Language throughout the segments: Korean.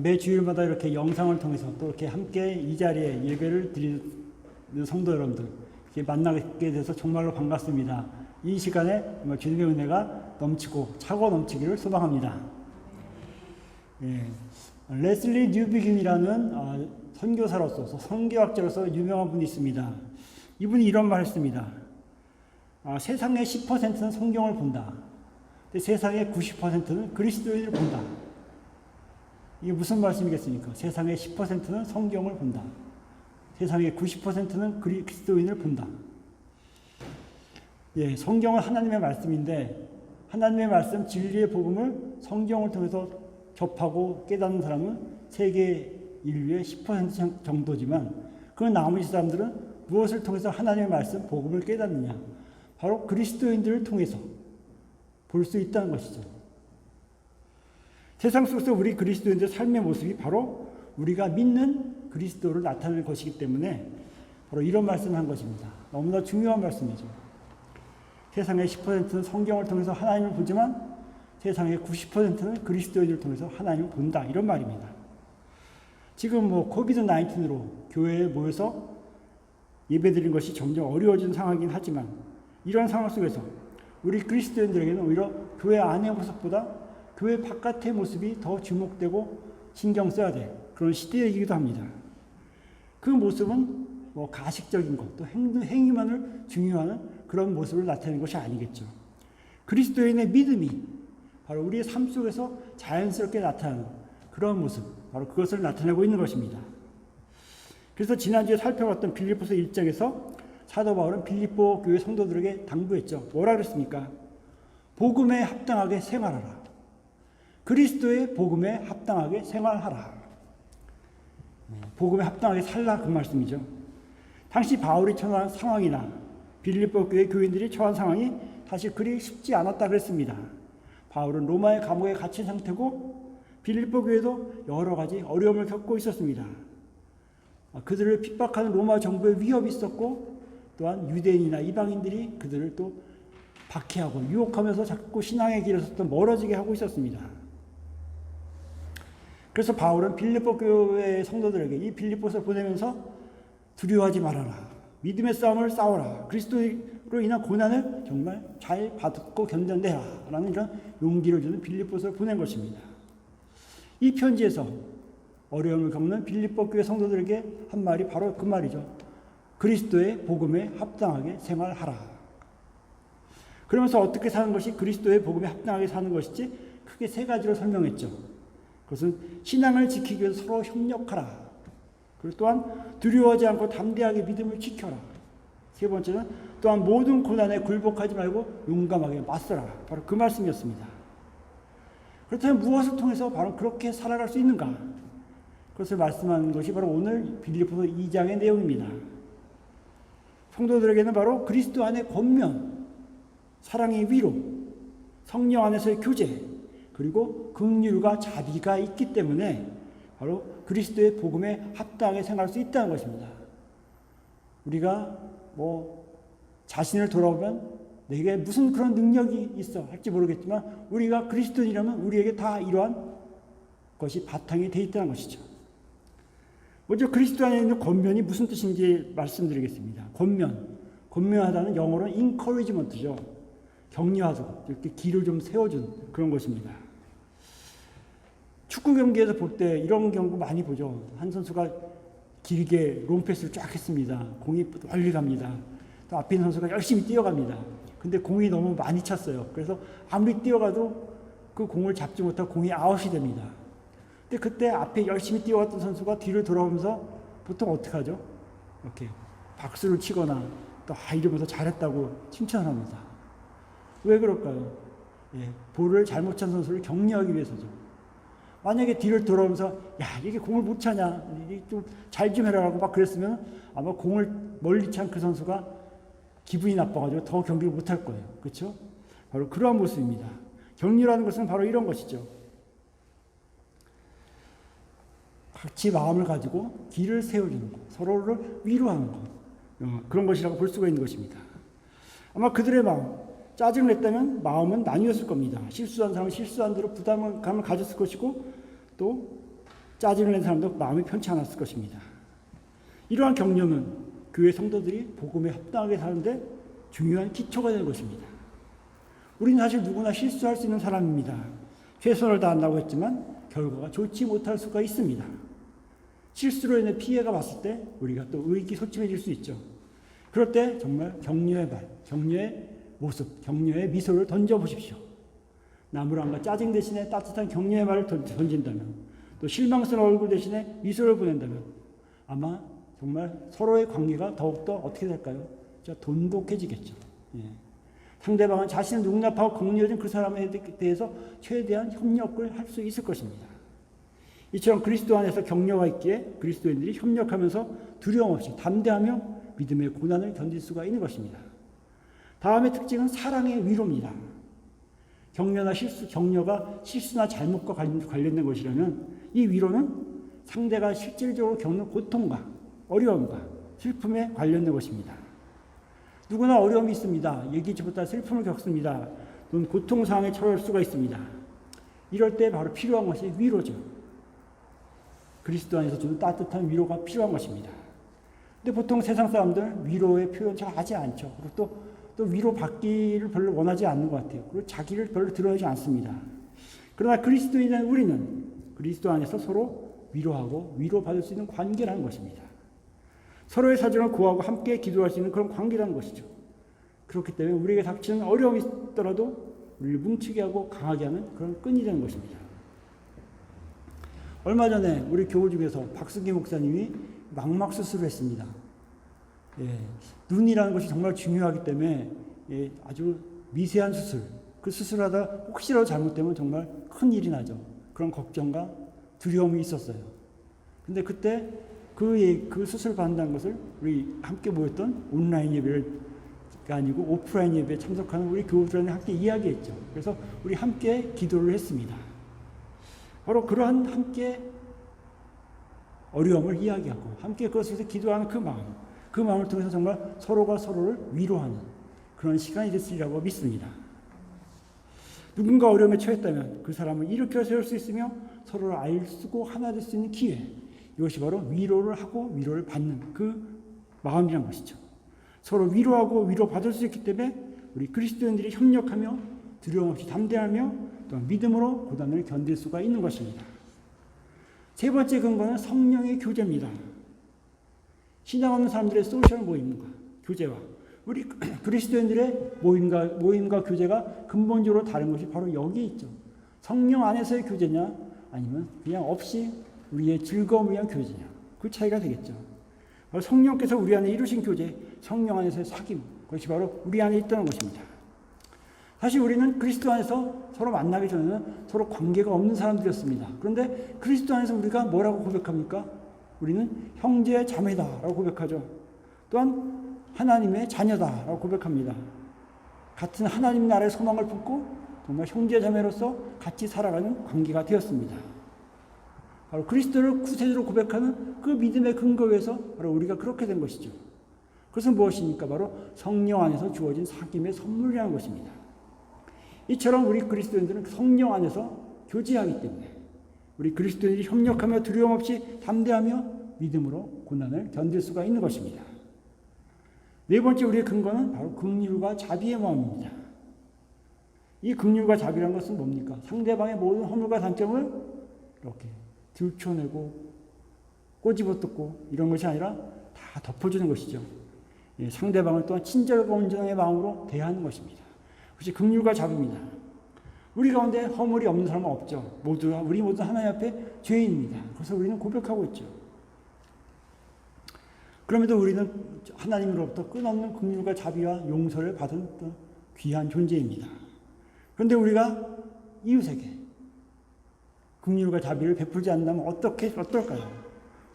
매 주일마다 이렇게 영상을 통해서 또 이렇게 함께 이 자리에 예배를 드리는 성도 여러분들 이렇게 만나게 돼서 정말로 반갑습니다. 이 시간에 주님의 은혜가 넘치고 차고 넘치기를 소망합니다. 예. 레슬리 뉴비긴이라는 선교사로서 선교학자로서 유명한 분이 있습니다. 이분이 이런 말을 했습니다. 세상의 10%는 성경을 본다. 근데 세상의 90%는 그리스도인을 본다. 이게 무슨 말씀이겠습니까? 세상의 10%는 성경을 본다. 세상의 90%는 그리스도인을 본다. 예, 성경은 하나님의 말씀인데 하나님의 말씀 진리의 복음을 성경을 통해서 접하고 깨닫는 사람은 세계 인류의 10% 정도지만 그 나머지 사람들은 무엇을 통해서 하나님의 말씀 복음을 깨닫느냐? 바로 그리스도인들을 통해서 볼 수 있다는 것이죠. 세상 속에서 우리 그리스도인들의 삶의 모습이 바로 우리가 믿는 그리스도를 나타내는 것이기 때문에 바로 이런 말씀을 한 것입니다. 너무나 중요한 말씀이죠. 세상의 10%는 성경을 통해서 하나님을 보지만 세상의 90%는 그리스도인을 통해서 하나님을 본다. 이런 말입니다. 지금 코비드-19으로 교회에 모여서 예배드리는 것이 점점 어려워진 상황이긴 하지만 이런 상황 속에서 우리 그리스도인들에게는 오히려 교회 안의 모습보다 교회 바깥의 모습이 더 주목되고 신경 써야 될 그런 시대이기도 합니다. 그 모습은 가식적인 것, 또 행위만을 중요하는 그런 모습을 나타내는 것이 아니겠죠. 그리스도인의 믿음이 바로 우리의 삶 속에서 자연스럽게 나타나는 그런 모습, 바로 그것을 나타내고 있는 것입니다. 그래서 지난주에 살펴봤던 빌립보서 1장에서 사도 바울은 빌립보 교회 성도들에게 당부했죠. 뭐라 그랬습니까? 복음에 합당하게 생활하라. 그리스도의 복음에 합당하게 생활하라. 복음에 합당하게 살라 그 말씀이죠. 당시 바울이 처한 상황이나 빌립보 교회 교인들이 처한 상황이 사실 그리 쉽지 않았다 그랬습니다. 바울은 로마의 감옥에 갇힌 상태고 빌립보 교회도 여러 가지 어려움을 겪고 있었습니다. 그들을 핍박하는 로마 정부의 위협이 있었고 또한 유대인이나 이방인들이 그들을 또 박해하고 유혹하면서 자꾸 신앙의 길에서 또 멀어지게 하고 있었습니다. 그래서 바울은 빌립보 교회 성도들에게 이 빌립보서를 보내면서 두려워하지 말아라. 믿음의 싸움을 싸워라. 그리스도로 인한 고난을 정말 잘 받고 견뎌내라. 라는 이런 용기를 주는 빌립보서를 보낸 것입니다. 이 편지에서 어려움을 겪는 빌립보 교회 성도들에게 한 말이 바로 그 말이죠. 그리스도의 복음에 합당하게 생활하라. 그러면서 어떻게 사는 것이 그리스도의 복음에 합당하게 사는 것인지 크게 세 가지로 설명했죠. 그것은 신앙을 지키기 위해서 서로 협력하라. 그리고 또한 두려워하지 않고 담대하게 믿음을 지켜라. 세 번째는 또한 모든 고난에 굴복하지 말고 용감하게 맞서라. 바로 그 말씀이었습니다. 그렇다면 무엇을 통해서 바로 그렇게 살아갈 수 있는가? 그것을 말씀하는 것이 바로 오늘 빌립보서 2장의 내용입니다. 성도들에게는 바로 그리스도 안의 권면, 사랑의 위로, 성령 안에서의 교제, 그리고 긍휼과 자비가 있기 때문에 바로 그리스도의 복음에 합당하게 생각할 수 있다는 것입니다. 우리가 자신을 돌아보면 내게 무슨 그런 능력이 있어 할지 모르겠지만 우리가 그리스도인이라면 우리에게 다 이러한 것이 바탕이 되어 있다는 것이죠. 먼저 그리스도 안에 있는 권면이 무슨 뜻인지 말씀드리겠습니다. 권면하다는 영어로는 encouragement죠. 격려하고 이렇게 길을 좀 세워준 그런 것입니다. 축구 경기에서 볼 때 이런 경우 많이 보죠. 한 선수가 길게 롱패스를 쫙 했습니다. 공이 멀리 갑니다. 또 앞에 있는 선수가 열심히 뛰어갑니다. 근데 공이 너무 많이 찼어요. 그래서 아무리 뛰어가도 그 공을 잡지 못하고 공이 아웃이 됩니다. 근데 그때 앞에 열심히 뛰어갔던 선수가 뒤를 돌아오면서 보통 어떻게 하죠? 이렇게 박수를 치거나 또 이러면서 잘했다고 칭찬을 합니다. 왜 그럴까요? 볼을 잘못 찬 선수를 격려하기 위해서죠. 만약에 뒤를 돌아오면서 야 이게 공을 못 차냐, 이게 좀 잘 좀 해라라고 막 그랬으면 아마 공을 멀리 찬 그 선수가 기분이 나빠가지고 더 경기를 못 할 거예요. 그렇죠? 바로 그러한 모습입니다. 격려라는 것은 바로 이런 것이죠. 같이 마음을 가지고 길을 세워주는 것, 서로를 위로하는 것, 그런 것이라고 볼 수가 있는 것입니다. 아마 그들의 마음, 짜증을 냈다면 마음은 나뉘었을 겁니다. 실수한 사람은 실수한 대로 부담감을 가졌을 것이고 또 짜증을 낸 사람도 마음이 편치 않았을 것입니다. 이러한 격려는 교회 성도들이 복음에 합당하게 사는데 중요한 기초가 되는 것입니다. 우리는 사실 누구나 실수할 수 있는 사람입니다. 최선을 다한다고 했지만 결과가 좋지 못할 수가 있습니다. 실수로 인해 피해가 왔을 때 우리가 또 의기소침해질 수 있죠. 그럴 때 정말 격려의 말, 격려의 모습, 격려의 미소를 던져보십시오. 나무랑과 짜증 대신에 따뜻한 격려의 말을 던진다면, 또 실망스러운 얼굴 대신에 미소를 보낸다면 아마 정말 서로의 관계가 더욱더 어떻게 될까요? 진짜 돈독해지겠죠. 예. 상대방은 자신을 용납하고 격려해준 그 사람에 대해서 최대한 협력을 할 수 있을 것입니다. 이처럼 그리스도 안에서 격려가 있기에 그리스도인들이 협력하면서 두려움 없이 담대하며 믿음의 고난을 견딜 수가 있는 것입니다. 다음의 특징은 사랑의 위로입니다. 격려가 실수나 잘못과 관련된 것이라면 이 위로는 상대가 실질적으로 겪는 고통과 어려움과 슬픔에 관련된 것입니다. 누구나 어려움이 있습니다. 예기치 못한 슬픔을 겪습니다. 또는 고통 상황에 처할 수가 있습니다. 이럴 때 바로 필요한 것이 위로죠. 그리스도 안에서 주는 따뜻한 위로가 필요한 것입니다. 근데 보통 세상 사람들 위로의 표현 잘 하지 않죠. 그리고 또 위로 받기를 별로 원하지 않는 것 같아요. 그리고 자기를 별로 드러내지 않습니다. 그러나 그리스도인인 우리는 그리스도 안에서 서로 위로하고 위로받을 수 있는 관계라는 것입니다. 서로의 사정을 구하고 함께 기도할 수 있는 그런 관계라는 것이죠. 그렇기 때문에 우리에게 닥치는 어려움이 있더라도 우리를 뭉치게 하고 강하게 하는 그런 끈이 되는 것입니다. 얼마 전에 우리 교우 중에서 박승기 목사님이 망막 수술을 했습니다. 예, 눈이라는 것이 정말 중요하기 때문에 아주 미세한 수술, 그 수술하다 혹시라도 잘못되면 정말 큰 일이 나죠. 그런 걱정과 두려움이 있었어요. 근데 그때 그 수술 받는다는 것을 우리 함께 모였던 온라인 예배가 아니고 오프라인 예배에 참석하는 우리 교우들과 함께 이야기했죠. 그래서 우리 함께 기도를 했습니다. 바로 그러한 함께 어려움을 이야기하고 함께 그것을 위해서 기도하는 그 마음을 통해서 정말 서로가 서로를 위로하는 그런 시간이 됐으리라고 믿습니다. 누군가 어려움에 처했다면 그 사람을 일으켜 세울 수 있으며 서로를 알고 하나 될 수 있는 기회, 이것이 바로 위로를 하고 위로를 받는 그 마음이란 것이죠. 서로 위로하고 위로받을 수 있기 때문에 우리 그리스도인들이 협력하며 두려움 없이 담대하며 또 믿음으로 고난을 견딜 수가 있는 것입니다. 세 번째 근거는 성령의 교제입니다. 신앙 없는 사람들의 소셜 모임과 교제와 우리 그리스도인들의 모임과 교제가 근본적으로 다른 것이 바로 여기에 있죠. 성령 안에서의 교제냐 아니면 그냥 없이 우리의 즐거움을 위한 교제냐, 그 차이가 되겠죠. 바로 성령께서 우리 안에 이루신 교제, 성령 안에서의 사귐, 그것이 바로 우리 안에 있다는 것입니다. 사실 우리는 그리스도 안에서 서로 만나기 전에는 서로 관계가 없는 사람들이었습니다. 그런데 그리스도 안에서 우리가 뭐라고 고백합니까? 우리는 형제 자매다라고 고백하죠. 또한 하나님의 자녀다라고 고백합니다. 같은 하나님 나라의 소망을 품고 정말 형제 자매로서 같이 살아가는 관계가 되었습니다. 바로 그리스도를 구세주로 고백하는 그 믿음의 근거에서 바로 우리가 그렇게 된 것이죠. 그것은 무엇입니까? 바로 성령 안에서 주어진 사귐의 선물이라는 것입니다. 이처럼 우리 그리스도인들은 성령 안에서 교제하기 때문에 우리 그리스도인들이 협력하며 두려움 없이 담대하며 믿음으로 고난을 견딜 수가 있는 것입니다. 네 번째 우리의 근거는 바로 긍휼과 자비의 마음입니다. 이 긍휼과 자비라는 것은 뭡니까? 상대방의 모든 허물과 단점을 이렇게 들춰내고 꼬집어뜯고 이런 것이 아니라 다 덮어주는 것이죠. 상대방을 또한 친절과 온전의 마음으로 대하는 것입니다. 그것이 긍휼과 자비입니다. 우리 가운데 허물이 없는 사람은 없죠. 우리 모두 하나님 앞에 죄인입니다. 그래서 우리는 고백하고 있죠. 그럼에도 우리는 하나님으로부터 끝없는 긍휼과 자비와 용서를 받은 귀한 존재입니다. 그런데 우리가 이웃에게 긍휼과 자비를 베풀지 않는다면 어떨까요?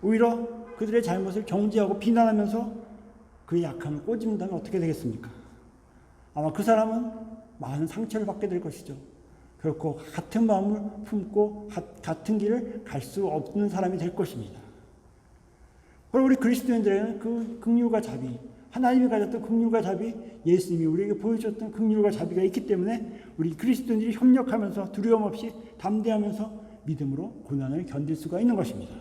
오히려 그들의 잘못을 정죄하고 비난하면서 그의 약함을 꼬집는다면 어떻게 되겠습니까? 아마 그 사람은 많은 상처를 받게 될 것이죠. 결코 같은 마음을 품고 같은 길을 갈 수 없는 사람이 될 것입니다. 그리고 우리 그리스도인들에게는 그 긍휼과 자비, 하나님이 가졌던 긍휼과 자비, 예수님이 우리에게 보여주셨던 긍휼과 자비가 있기 때문에 우리 그리스도인들이 협력하면서 두려움 없이 담대하면서 믿음으로 고난을 견딜 수가 있는 것입니다.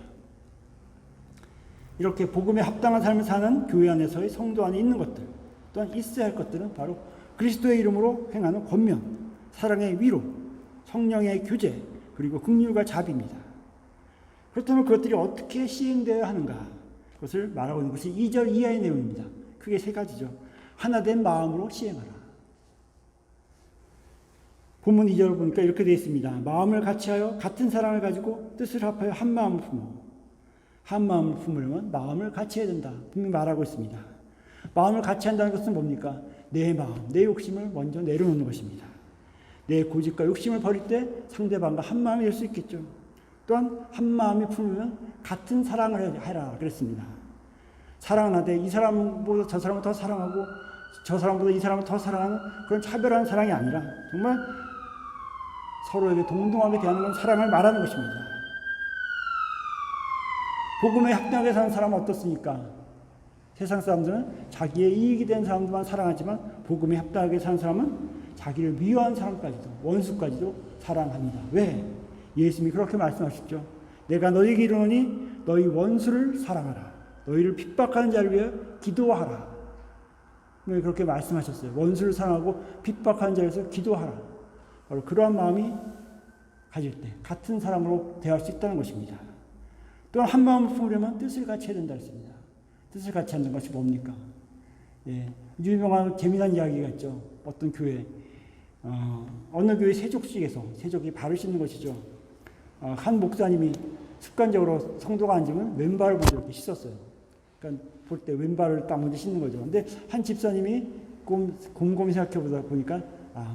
이렇게 복음에 합당한 삶을 사는 교회 안에서의 성도 안에 있는 것들, 또한 있어야 할 것들은 바로 그리스도의 이름으로 행하는 권면, 사랑의 위로, 성령의 교제, 그리고 긍휼과 자비입니다. 그렇다면 그것들이 어떻게 시행되어야 하는가? 그것을 말하고 있는 것이 2절 이하의 내용입니다. 크게 세 가지죠. 하나 된 마음으로 시행하라. 본문 2절을 보니까 이렇게 되어 있습니다. 마음을 같이하여 같은 사랑을 가지고 뜻을 합하여 한 마음을 품어. 한 마음을 품으려면 마음을 같이 해야 된다. 분명히 말하고 있습니다. 마음을 같이 한다는 것은 뭡니까? 내 마음, 내 욕심을 먼저 내려놓는 것입니다. 내 고집과 욕심을 버릴 때 상대방과 한 마음이 될 수 있겠죠. 또한 한 마음이 품으면 같은 사랑을 해라 그랬습니다. 사랑하되 이 사람보다 저 사람을 더 사랑하고 저 사람보다 이 사람을 더 사랑하는 그런 차별하는 사랑이 아니라 정말 서로에게 동등하게 대하는 건 사랑을 말하는 것입니다. 복음에 합당하게 사는 사람은 어떻습니까? 세상 사람들은 자기의 이익이 된 사람들만 사랑하지만 복음에 합당하게 사는 사람은 자기를 미워한 사람까지도 원수까지도 사랑합니다. 왜? 예수님이 그렇게 말씀하셨죠. 내가 너희에게 이르노니 너희 원수를 사랑하라. 너희를 핍박하는 자를 위해 기도하라. 왜 그렇게 말씀하셨어요? 원수를 사랑하고 핍박하는 자를 위해서 기도하라. 바로 그러한 마음이 가질 때 같은 사람으로 대할 수 있다는 것입니다. 또한 한 마음을 품으려면 뜻을 같이 해야 된다 했습니다. 뜻을 같이 하는 것이 뭡니까? 예, 유명한 재미난 이야기가 있죠. 어떤 교회, 어느 교회 세족식에서 세족이 발을 씻는 것이죠. 한 목사님이 습관적으로 성도가 앉으면 왼발을 먼저 이렇게 씻었어요. 그러니까 볼 때 왼발을 딱 먼저 씻는 거죠. 근데 한 집사님이 곰곰이 생각해 보니까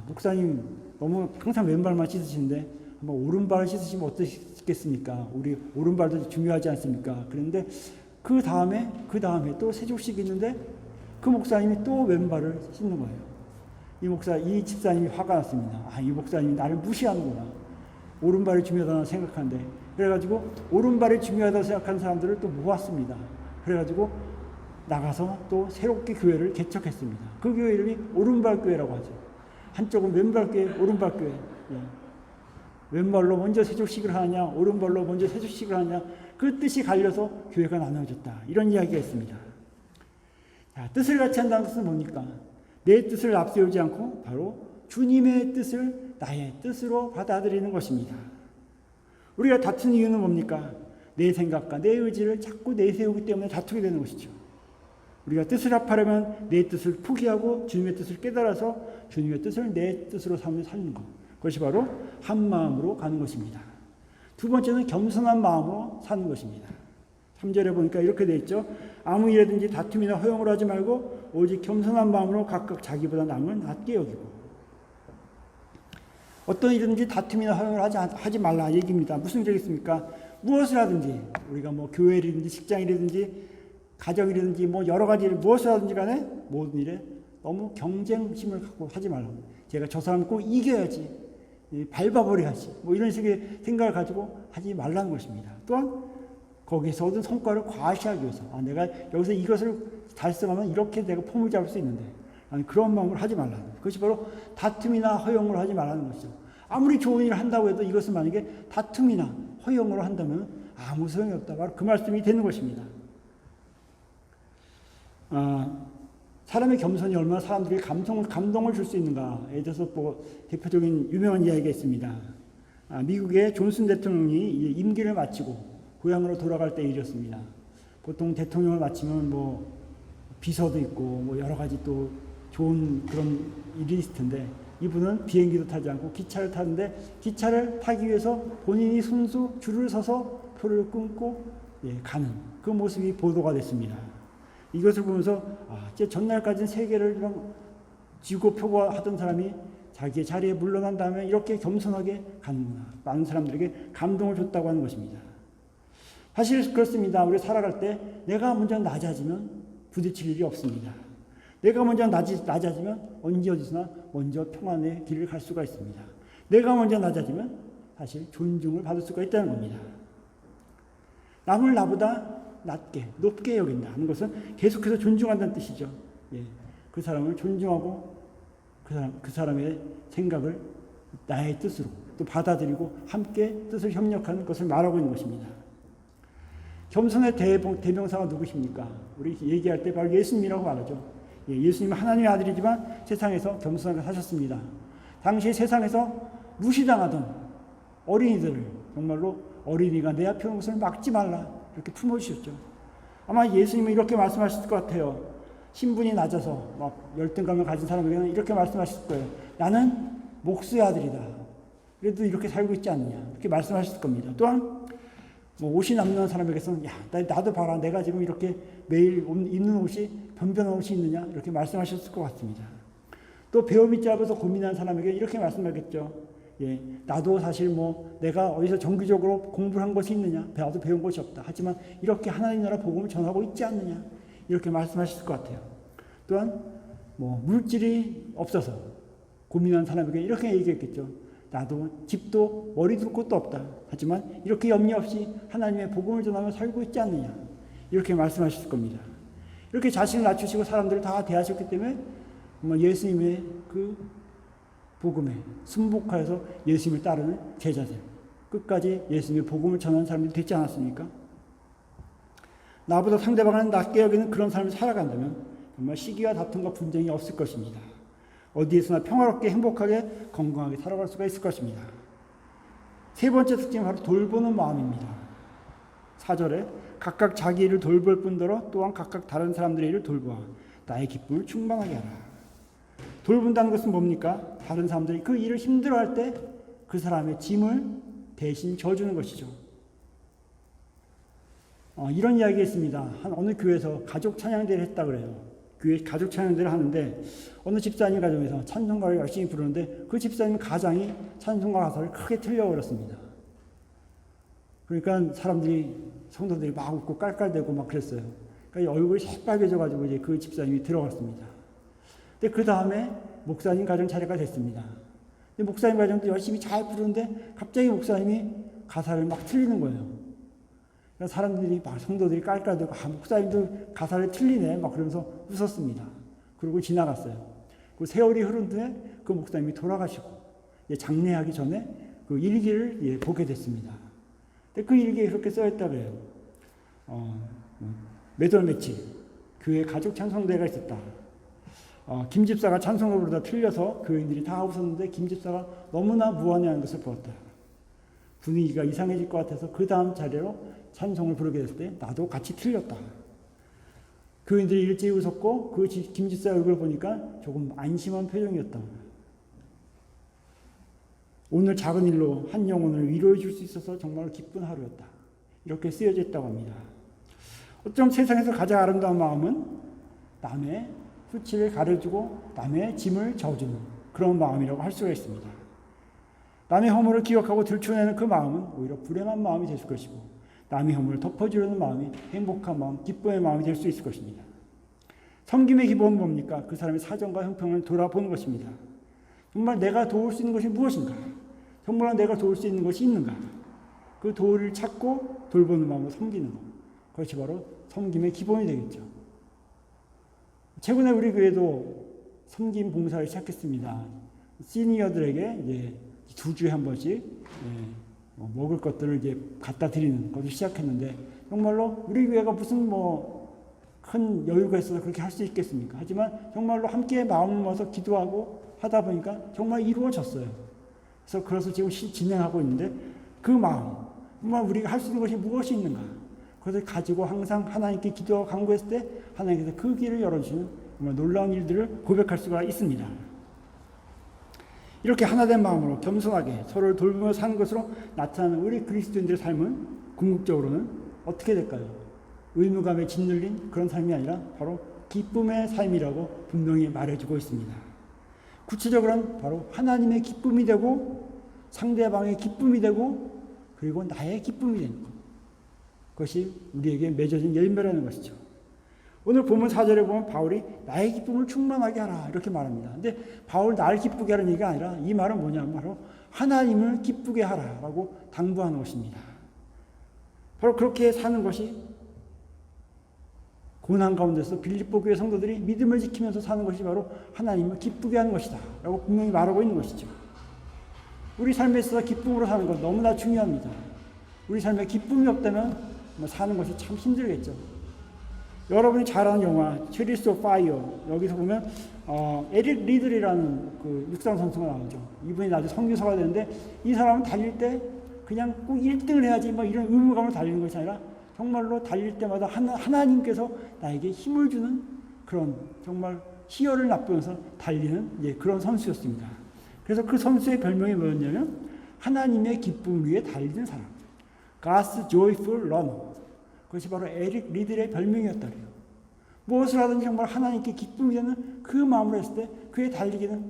목사님 너무 항상 왼발만 씻으시는데 한번 오른발을 씻으시면 어떠시겠습니까? 우리 오른발도 중요하지 않습니까? 그런데 그 다음에 또 세족식이 있는데 그 목사님이 또 왼발을 씻는 거예요. 이 집사님이 화가 났습니다. 이 목사님이 나를 무시하는구나. 오른발이 중요하다고 생각하는데. 그래가지고 오른발이 중요하다고 생각하는 사람들을 또 모았습니다. 그래가지고 나가서 또 새롭게 교회를 개척했습니다. 그 교회 이름이 오른발교회라고 하죠. 한쪽은 왼발교회, 오른발교회. 예. 왼발로 먼저 세족식을 하느냐, 오른발로 먼저 세족식을 하느냐, 그 뜻이 갈려서 교회가 나눠졌다. 이런 이야기가 있습니다. 자, 뜻을 같이 한다는 것은 뭡니까? 내 뜻을 앞세우지 않고 바로 주님의 뜻을 나의 뜻으로 받아들이는 것입니다. 우리가 다투는 이유는 뭡니까? 내 생각과 내 의지를 자꾸 내세우기 때문에 다투게 되는 것이죠. 우리가 뜻을 합하려면 내 뜻을 포기하고 주님의 뜻을 깨달아서 주님의 뜻을 내 뜻으로 삼는 것. 그것이 바로 한 마음으로 가는 것입니다. 두 번째는 겸손한 마음으로 사는 것입니다. 3절에 보니까 이렇게 되어 있죠. 아무 일에든지 다툼이나 허용을 하지 말고 오직 겸손한 마음으로 각각 자기보다 남을 낮게 여기고. 어떤 일이든지 다툼이나 허용을 하지 말라 얘기입니다. 무슨 얘기겠습니까? 무엇을 하든지 우리가 뭐 교회이든지 직장이라든지 가정이라든지 뭐 여러 가지 일 무엇을 하든지 간에 모든 일에 너무 경쟁심을 갖고 하지 말라. 제가 저 사람을 꼭 이겨야지. 밟아버려야지. 뭐 이런 식의 생각을 가지고 하지 말라는 것입니다. 또한 거기서 얻은 성과를 과시하기 위해서 내가 여기서 이것을 달성하면 이렇게 내가 폼을 잡을 수 있는데 그런 마음을 하지 말라는 거예요. 그것이 바로 다툼이나 허용을 하지 말라는 것이죠. 아무리 좋은 일을 한다고 해도 이것을 만약에 다툼이나 허용으로 한다면 아무 소용이 없다. 바로 그 말씀이 되는 것입니다. 사람의 겸손이 얼마나 사람들에게 감동을 줄 수 있는가에 대해서 대표적인 유명한 이야기가 있습니다. 미국의 존슨 대통령이 임기를 마치고 고향으로 돌아갈 때 일이었습니다. 보통 대통령을 마치면 비서도 있고 여러 가지 또 좋은 그런 일이 있을 텐데 이분은 비행기도 타지 않고 기차를 타는데 기차를 타기 위해서 본인이 순수 줄을 서서 표를 끊고 가는 그 모습이 보도가 됐습니다. 이것을 보면서 전날까지는 세계를 쥐고 펴고 하던 사람이 자기의 자리에 물러난 다음에 이렇게 겸손하게 가는구나. 많은 사람들에게 감동을 줬다고 하는 것입니다. 사실 그렇습니다. 우리 살아갈 때 내가 먼저 낮아지면 부딪힐 일이 없습니다. 내가 먼저 낮아지면 언제 어디서나 먼저 평안의 길을 갈 수가 있습니다. 내가 먼저 낮아지면 사실 존중을 받을 수가 있다는 겁니다. 남을 나보다 낮게, 높게 여긴다는 것은 계속해서 존중한다는 뜻이죠. 그 사람을 존중하고 그 사람의 생각을 나의 뜻으로 또 받아들이고 함께 뜻을 협력하는 것을 말하고 있는 것입니다. 겸손의 대명사가 누구십니까? 우리 얘기할 때 바로 예수님이라고 말하죠. 예수님은 하나님의 아들이지만 세상에서 겸손하게 사셨습니다. 당시 세상에서 무시당하던 어린이들을 정말로 어린이가 내 앞에 오는 것을 막지 말라 이렇게 품어주셨죠. 아마 예수님은 이렇게 말씀하실 것 같아요. 신분이 낮아서 막 열등감을 가진 사람에게는 이렇게 말씀하실 거예요. 나는 목수의 아들이다. 그래도 이렇게 살고 있지 않느냐 이렇게 말씀하실 겁니다. 또한 옷이 남는 사람에게서는 야 나도 봐라 내가 지금 이렇게 매일 입는 옷이 변변한 옷이 있느냐 이렇게 말씀하셨을 것 같습니다. 또 배움이 짧아서 고민하는 사람에게 이렇게 말씀하겠죠. 나도 사실 내가 어디서 정기적으로 공부를 한 것이 있느냐 나도 배운 것이 없다. 하지만 이렇게 하나님 나라 복음을 전하고 있지 않느냐 이렇게 말씀하실 것 같아요. 또한 물질이 없어서 고민하는 사람에게 이렇게 얘기했겠죠. 나도 집도 머리 둘 곳도 없다. 하지만 이렇게 염려 없이 하나님의 복음을 전하며 살고 있지 않느냐 이렇게 말씀하실 겁니다. 이렇게 자신을 낮추시고 사람들을 다 대하셨기 때문에 예수님의 그 복음에 순복하여서 예수님을 따르는 제자들 끝까지 예수님의 복음을 전하는 사람들이 됐지 않았습니까? 나보다 상대방을 낮게 여기는 그런 삶을 살아간다면 정말 시기와 다툼과 분쟁이 없을 것입니다. 어디에서나 평화롭게 행복하게 건강하게 살아갈 수가 있을 것입니다. 세 번째 특징은 바로 돌보는 마음입니다. 4절에 각각 자기 일을 돌볼 뿐더러 또한 각각 다른 사람들의 일을 돌보아 나의 기쁨을 충만하게 하라. 돌본다는 것은 뭡니까? 다른 사람들이 그 일을 힘들어할 때 그 사람의 짐을 대신 져주는 것이죠. 이런 이야기가 있습니다. 어느 교회에서 가족 찬양대를 했다 그래요. 교회 가족 찬양대를 하는데 어느 집사님 가정에서 찬송가를 열심히 부르는데 그 집사님 가장이 찬송가 가사를 크게 틀려버렸습니다. 그러니까 성도들이 막 웃고 깔깔대고 막 그랬어요. 그러니까 얼굴이 새빨개져가지고 이제 그 집사님이 들어갔습니다. 근데 그 다음에 목사님 가정 차례가 됐습니다. 근데 목사님 가정도 열심히 잘 부르는데 갑자기 목사님이 가사를 막 틀리는 거예요. 그러니까 성도들이 깔깔대고 목사님도 가사를 틀리네 막 그러면서 웃었습니다. 그리고 지나갔어요. 그 세월이 흐른 뒤에 그 목사님이 돌아가시고 장례하기 전에 그 일기를 보게 됐습니다. 근데 그 일기에 그렇게 써있다 그래요. 몇월 며칠 교회 가족 찬송대회가 있었다. 김 집사가 찬송을 부르다 틀려서 교인들이 다 웃었는데 김 집사가 너무나 무안해하는 것을 보았다. 분위기가 이상해질 것 같아서 그 다음 차례로 찬송을 부르게 됐을 때 나도 같이 틀렸다. 교인들이 일제히 웃었고 그 김 집사 얼굴을 보니까 조금 안심한 표정이었다. 오늘 작은 일로 한 영혼을 위로해 줄 수 있어서 정말 기쁜 하루였다. 이렇게 쓰여져 있다고 합니다. 어쩜 세상에서 가장 아름다운 마음은 남의 수치를 가려주고 남의 짐을 져주는 그런 마음이라고 할 수가 있습니다. 남의 허물을 기억하고 들춰내는 그 마음은 오히려 불행한 마음이 될 것이고 남의 허물을 덮어주려는 마음이 행복한 마음, 기쁨의 마음이 될 수 있을 것입니다. 섬김의 기본은 뭡니까? 그 사람의 사정과 형편을 돌아보는 것입니다. 정말 내가 도울 수 있는 것이 무엇인가? 정말 내가 도울 수 있는 것이 있는가? 그 도리를 찾고 돌보는 마음으로 섬기는 것. 그것이 바로 섬김의 기본이 되겠죠. 최근에 우리 교회도 섬김 봉사를 시작했습니다. 시니어들에게 이제 2주에 한 번씩 먹을 것들을 이제 갖다 드리는 것을 시작했는데 정말로 우리 교회가 무슨 큰 여유가 있어서 그렇게 할 수 있겠습니까? 하지만 정말로 함께 마음을 모아서 기도하고 하다 보니까 정말 이루어졌어요. 그래서 지금 진행하고 있는데 그 마음, 정말 우리가 할 수 있는 것이 무엇이 있는가? 그것을 가지고 항상 하나님께 기도하고 간구했을 때 하나님께서 그 길을 열어주시는 정말 놀라운 일들을 고백할 수가 있습니다. 이렇게 하나된 마음으로 겸손하게 서로를 돌보며 사는 것으로 나타나는 우리 그리스도인들의 삶은 궁극적으로는 어떻게 될까요? 의무감에 짓눌린 그런 삶이 아니라 바로 기쁨의 삶이라고 분명히 말해주고 있습니다. 구체적으로는 바로 하나님의 기쁨이 되고 상대방의 기쁨이 되고 그리고 나의 기쁨이 되는 것. 그것이 우리에게 맺어진 열매라는 것이죠. 오늘 본문 4절에 보면 바울이 나의 기쁨을 충만하게 하라 이렇게 말합니다. 근데 바울 나를 기쁘게 하라는 얘기가 아니라 이 말은 뭐냐면 바로 하나님을 기쁘게 하라라고 당부하는 것입니다. 바로 그렇게 사는 것이 고난 가운데서 빌립보 교회 성도들이 믿음을 지키면서 사는 것이 바로 하나님을 기쁘게 하는 것이다 라고 분명히 말하고 있는 것이죠. 우리 삶에 있어서 기쁨으로 사는 것 너무나 중요합니다. 우리 삶에 기쁨이 없다면 사는 것이 참 힘들겠죠. 여러분이 잘 아는 영화 체리스 오브 파이어, 여기서 보면 에릭 리들이라는 그 육상 선수가 나오죠. 이분이 나중에 선교사가 되는데, 이 사람은 달릴 때 그냥 꼭 1등을 해야지 이런 의무감을 달리는 것이 아니라 정말로 달릴 때마다 하나님께서 나에게 힘을 주는 그런 정말 희열을 맛보면서 달리는 그런 선수였습니다. 그래서 그 선수의 별명이 뭐였냐면 하나님의 기쁨 위에 달리는 사람, God's Joyful Runner. 그것이 바로 에릭 리들의 별명이었다 그래요. 무엇을 하든지 정말 하나님께 기쁨이 되는 그 마음으로 했을 때 그의 달리기는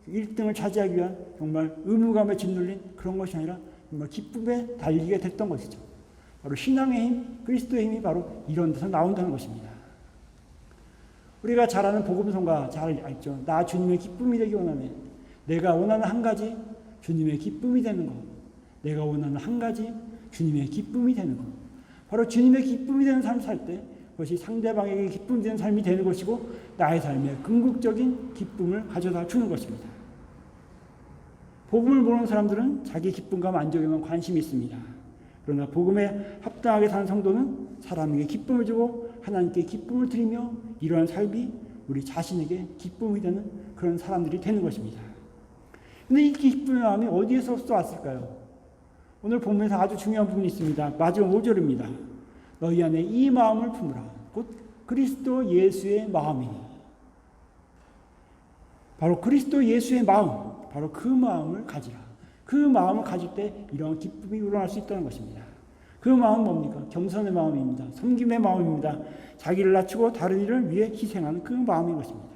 1등을 차지하기 위한 정말 의무감에 짓눌린 그런 것이 아니라 정말 기쁨의 달리기가 됐던 것이죠. 바로 신앙의 힘, 그리스도의 힘이 바로 이런 데서 나온다는 것입니다. 우리가 잘 아는 복음성가 잘 알죠. 나 주님의 기쁨이 되기 원하네. 내가 원하는 한 가지, 주님의 기쁨이 되는 것. 내가 원하는 한 가지, 주님의 기쁨이 되는 것. 바로 주님의 기쁨이 되는 삶을 살 때 그것이 상대방에게 기쁨이 되는 삶이 되는 것이고, 나의 삶에 궁극적인 기쁨을 가져다 주는 것입니다. 복음을 모르는 사람들은 자기 기쁨과 만족에만 관심이 있습니다. 그러나 복음에 합당하게 사는 성도는 사람에게 기쁨을 주고 하나님께 기쁨을 드리며, 이러한 삶이 우리 자신에게 기쁨이 되는 그런 사람들이 되는 것입니다. 그런데 이 기쁨의 마음이 어디에서 왔을까요? 오늘 본문에서 아주 중요한 부분이 있습니다. 마지막 5절입니다. 너희 안에 이 마음을 품으라. 곧 그리스도 예수의 마음이니. 바로 그리스도 예수의 마음, 바로 그 마음을 가지라. 그 마음을 가질 때 이런 기쁨이 우러날 수 있다는 것입니다. 그 마음은 뭡니까? 겸손의 마음입니다. 섬김의 마음입니다. 자기를 낮추고 다른 이를 위해 희생하는 그 마음인 것입니다.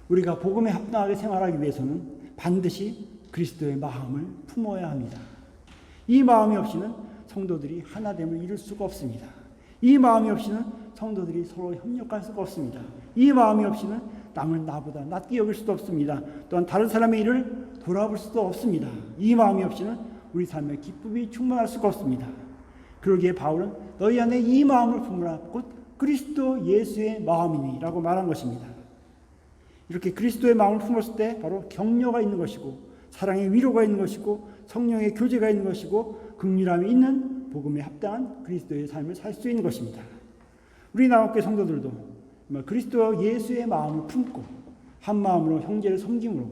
우리가 복음에 합당하게 생활하기 위해서는 반드시 그리스도의 마음을 품어야 합니다. 이 마음이 없이는 성도들이 하나됨을 이룰 수가 없습니다. 이 마음이 없이는 성도들이 서로 협력할 수가 없습니다. 이 마음이 없이는 남을 나보다 낮게 여길 수도 없습니다. 또한 다른 사람의 일을 돌아볼 수도 없습니다. 이 마음이 없이는 우리 삶에 기쁨이 충만할 수가 없습니다. 그러기에 바울은 너희 안에 이 마음을 품으라. 곧 그리스도 예수의 마음이니 라고 말한 것입니다. 이렇게 그리스도의 마음을 품었을 때 바로 격려가 있는 것이고, 사랑의 위로가 있는 것이고, 성령의 교제가 있는 것이고, 긍휼함이 있는 복음에 합당한 그리스도의 삶을 살 수 있는 것입니다. 우리 남학교 성도들도 그리스도 예수의 마음을 품고 한 마음으로 형제를 섬김으로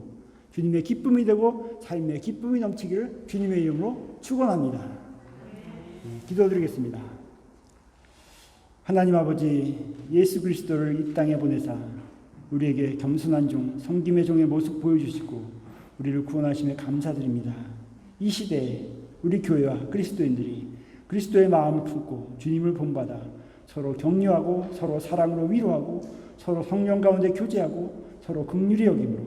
주님의 기쁨이 되고 삶의 기쁨이 넘치기를 주님의 이름으로 축원합니다. 기도드리겠습니다. 하나님 아버지, 예수 그리스도를 이 땅에 보내사 우리에게 겸손한 종, 섬김의 종의 모습 보여주시고 우리를 구원하심에 감사드립니다. 이 시대에 우리 교회와 그리스도인들이 그리스도의 마음을 품고 주님을 본받아 서로 격려하고 서로 사랑으로 위로하고 서로 성령 가운데 교제하고 서로 긍휼히 여김으로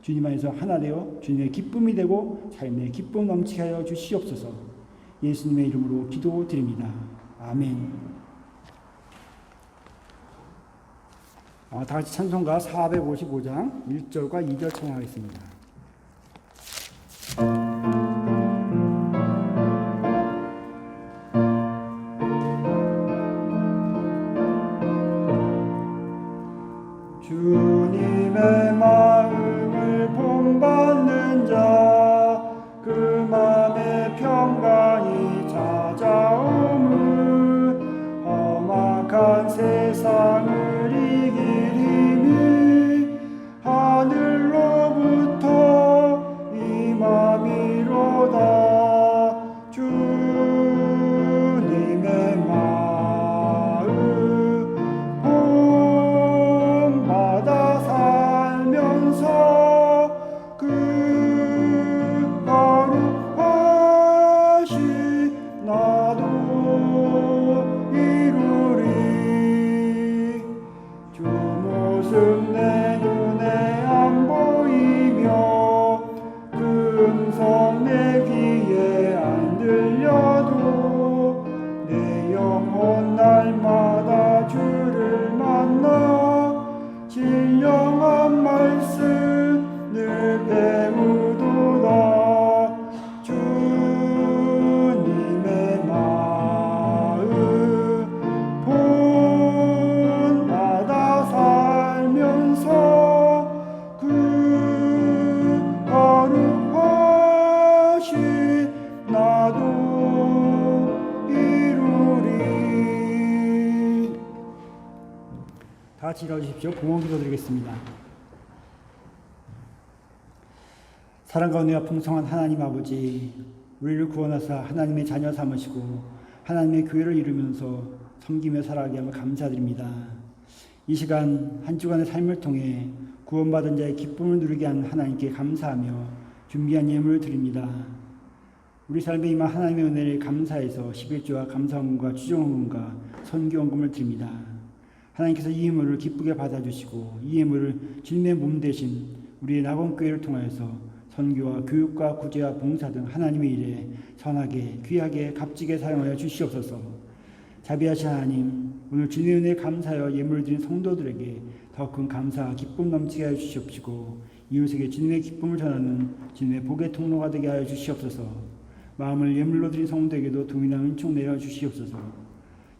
주님 안에서 하나 되어 주님의 기쁨이 되고 삶의 기쁨 넘치게 하여 주시옵소서. 예수님의 이름으로 기도드립니다. 아멘. 다 같이 찬송가 455장 1절과 2절 찬양하겠습니다. 주님의 마음을 본받는 자, 그 맘에 평강이 찾아오면 험악한 세상을 이길 힘이 하늘로부터 임함이로다. 주님의 마음 본받아 살면서 그 거룩하신 나도 이루리. 주 모습 내 눈에 안 보이며 그 음성 내 귀에 안 들려도 내 같이 일어주십시오. 공헌 기도드리겠습니다. 사랑과 은혜와 풍성한 하나님 아버지, 우리를 구원하사 하나님의 자녀 삼으시고 하나님의 교회를 이루면서 섬기며 살아가게 하며 감사드립니다. 이 시간 한 주간의 삶을 통해 구원받은 자의 기쁨을 누리게 한 하나님께 감사하며 준비한 예물을 드립니다. 우리 삶에 임한 하나님의 은혜를 감사해서 11조와 감사원금과 추정원금과 선교원금을 드립니다. 하나님께서 이 예물을 기쁘게 받아주시고 이 예물을 주님의 몸 대신 우리의 낙원교회를 통하여서 선교와 교육과 구제와 봉사 등 하나님의 일에 선하게 귀하게 값지게 사용하여 주시옵소서. 자비하신 하나님, 오늘 주님의 은혜에 감사하여 예물을 드린 성도들에게 더 큰 감사, 기쁨 넘치게 하여 주시옵시고 이웃에게 주님의 기쁨을 전하는 주님의 복의 통로가 되게 하여 주시옵소서. 마음을 예물로 드린 성도에게도 동일한 은총 내려 주시옵소서.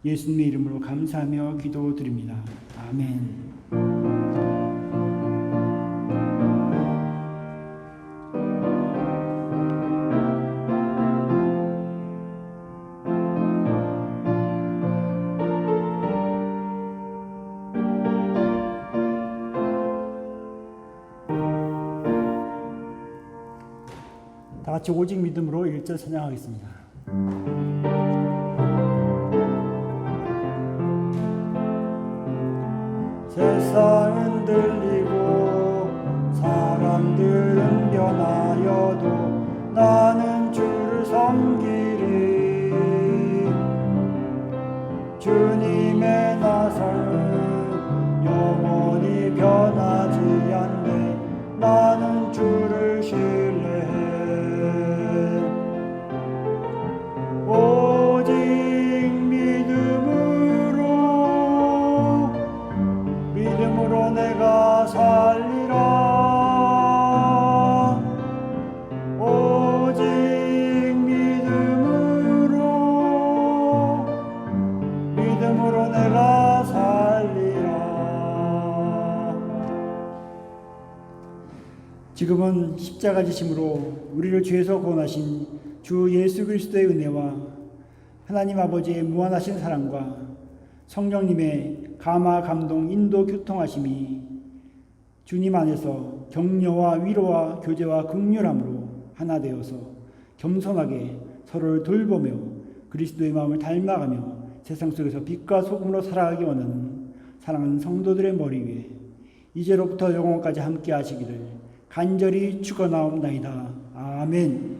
예수님의 이름으로 감사하며 기도드립니다. 아멘. 다 같이 오직 믿음으로 1절 찬양하겠습니다. 세상은 들리고 사람들은 변하여도 나는 주를 섬기리. 주님의 나사는 영원히 변하지 않네. 나는 주를 신뢰해. 오직 믿음으로 내가 살리라. 오직 믿음으로 내가 살리라. 지금은 십자가 지심으로 우리를 죄에서 구원하신 주 예수 그리스도의 은혜와 하나님 아버지의 무한하신 사랑과 성령님의 감화, 감동, 인도, 교통하심이 주님 안에서 격려와 위로와 교제와 긍휼함으로 하나 되어서 겸손하게 서로를 돌보며 그리스도의 마음을 닮아가며 세상 속에서 빛과 소금으로 살아가기 원하는 사랑하는 성도들의 머리 위에 이제로부터 영원까지 함께 하시기를 간절히 축원하옵나이다. 아멘.